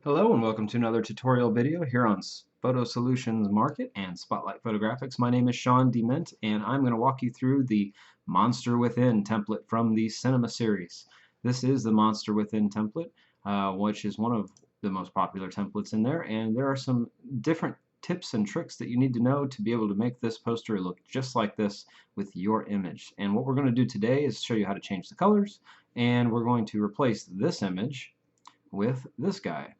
Hello and welcome to another tutorial video here on Photo Solutions Market and Spotlight Photographics. My name is Shaun DeMint and I'm going to walk you through the Monster Within template from the Cinema series. This is the Monster Within template, which is one of the most popular templates in there, and there are some different tips and tricks that you need to know to be able to make this poster look just like this with your image. And what we're going to do today is show you how to change the colors, and we're going to replace this image with this guy.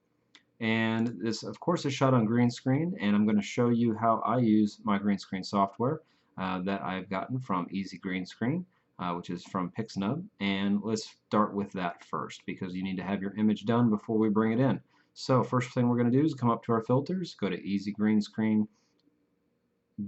And this, of course, is shot on green screen, and I'm going to show you how I use my green screen software that I've gotten from Easy Green Screen, which is from Pixnub. And let's start with that first, because you need to have your image done before we bring it in. So first thing we're going to do is come up to our filters, go to Easy Green Screen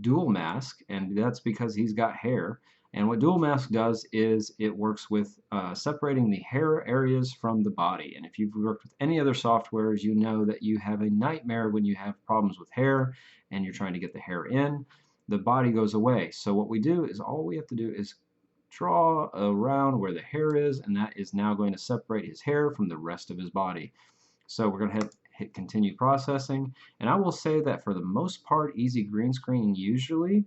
Dual Mask, and that's because he's got hair. And what Dual Mask does is it works with separating the hair areas from the body. And if you've worked with any other softwares, you know that you have a nightmare when you have problems with hair and you're trying to get the hair in. The body goes away. So what we do is all we have to do is draw around where the hair is, and that is now going to separate his hair from the rest of his body. So we're going to hit continue processing, and I will say that for the most part, Easy Green Screen usually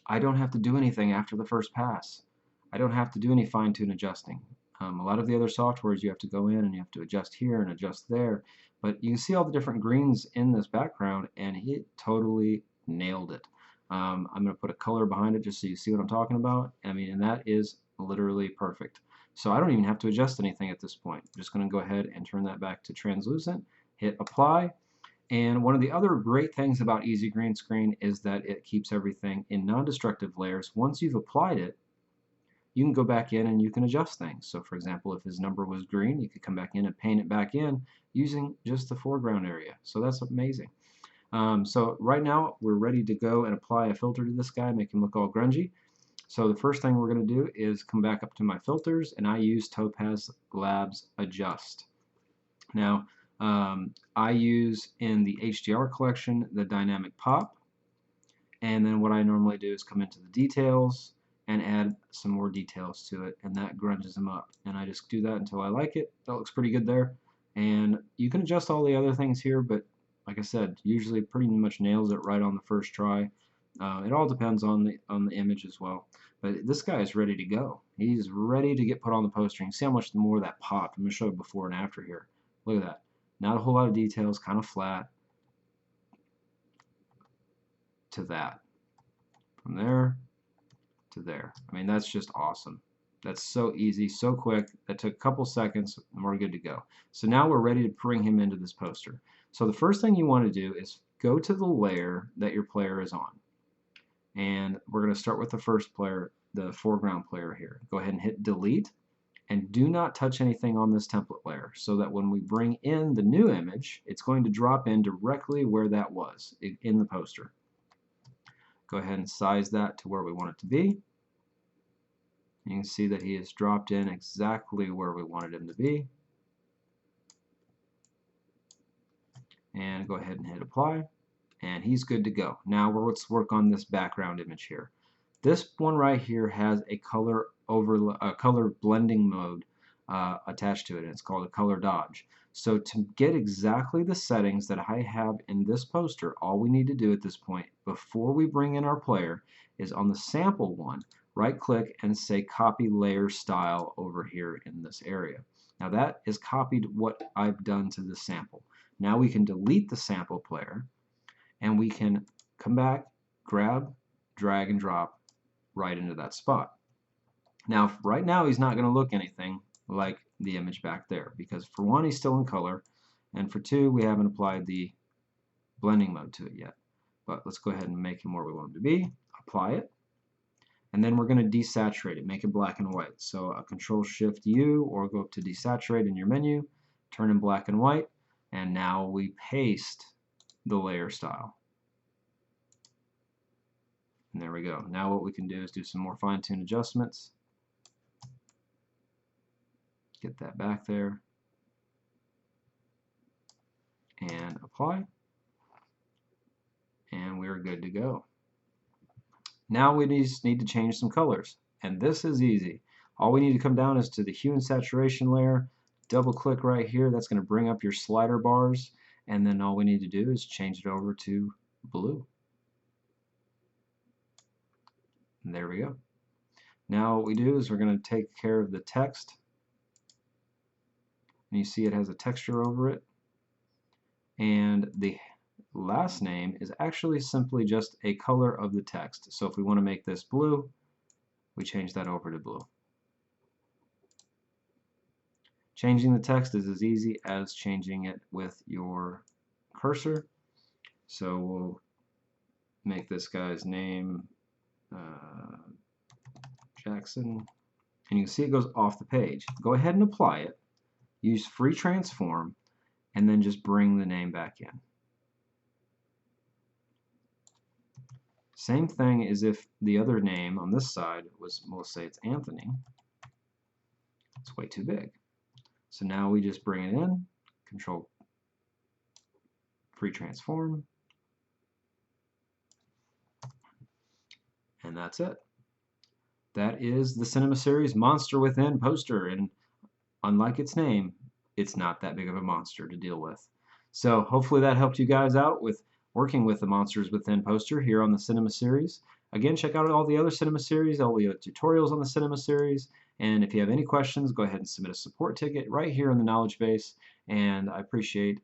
I don't have to do anything after the first pass. I don't have to do any fine-tune adjusting. A lot of the other softwares you have to go in and you have to adjust here and adjust there, but you can see all the different greens in this background and he totally nailed it. I'm going to put a color behind it just so you see what I'm talking about. I mean, and that is literally perfect. So I don't even have to adjust anything at this point. I'm just going to go ahead and turn that back to translucent, hit apply. And one of the other great things about Easy Green Screen is that it keeps everything in non-destructive layers. Once you've applied it, you can go back in and you can adjust things. So for example, if his number was green, you could come back in and paint it back in using just the foreground area. So that's amazing. So right now we're ready to go and apply a filter to this guy, make him look all grungy. So the first thing we're going to do is come back up to my filters, and I use Topaz Labs Adjust. Now, I use in the HDR collection the dynamic pop, and then what I normally do is come into the details and add some more details to it, and that grunges them up, and I just do that until I like it. That looks pretty good there, and you can adjust all the other things here, but like I said, usually pretty much nails it right on the first try. It all depends on the image as well, but this guy is ready to go. He's ready to get put on the poster. You can see how much more of that popped. I'm going to show you before and after here. Look at that. Not a whole lot of details, kind of flat to that. From there to there. I mean, that's just awesome. That's so easy, so quick. That took a couple seconds and we're good to go. So now we're ready to bring him into this poster. So the first thing you want to do is go to the layer that your player is on. And we're going to start with the first player, the foreground player here. Go ahead and hit delete. And do not touch anything on this template layer, so that when we bring in the new image, it's going to drop in directly where that was in the poster. Go ahead and size that to where we want it to be. You can see that he has dropped in exactly where we wanted him to be. And go ahead and hit apply, and he's good to go. Now let's work on this background image here. This one right here has a color blending mode attached to it, and it's called a color dodge. So to get exactly the settings that I have in this poster, all we need to do at this point before we bring in our player is on the sample one, right click and say copy layer style over here in this area. Now that is copied what I've done to the sample. Now we can delete the sample player and we can come back, grab, drag and drop right into that spot. Now, right now he's not going to look anything like the image back there, because for one, he's still in color, and for two, we haven't applied the blending mode to it yet. But let's go ahead and make him where we want him to be, apply it, and then we're going to desaturate it, make it black and white. So a Control-Shift-U, or go up to desaturate in your menu, turn in black and white, and now we paste the layer style. And there we go. Now what we can do is do some more fine-tune adjustments. Get that back there. And apply. And we're good to go. Now we just need to change some colors. And this is easy. All we need to come down is to the hue and saturation layer, double click right here. That's going to bring up your slider bars, and then all we need to do is change it over to blue. And there we go. Now what we do is we're going to take care of the text. And you see it has a texture over it. And the last name is actually simply just a color of the text. So if we want to make this blue, we change that over to blue. Changing the text is as easy as changing it with your cursor. So we'll make this guy's name Jackson, and you can see it goes off the page. Go ahead and apply it. Use free transform, and then just bring the name back in. Same thing as if the other name on this side was, we'll say it's Anthony. It's way too big. So now we just bring it in, control free transform, and that's it. That is the Cinema Series Monster Within poster, and unlike its name, it's not that big of a monster to deal with. So hopefully that helped you guys out with working with the Monsters Within poster here on the Cinema Series. Again, check out all the other Cinema Series, all the tutorials on the Cinema Series, and if you have any questions, go ahead and submit a support ticket right here in the knowledge base, and I appreciate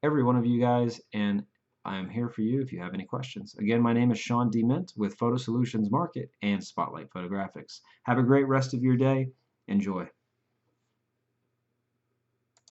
every one of you guys, and I am here for you if you have any questions. Again, my name is Shaun DeMint with Photo Solutions Market and Spotlight Photographics. Have a great rest of your day. Enjoy.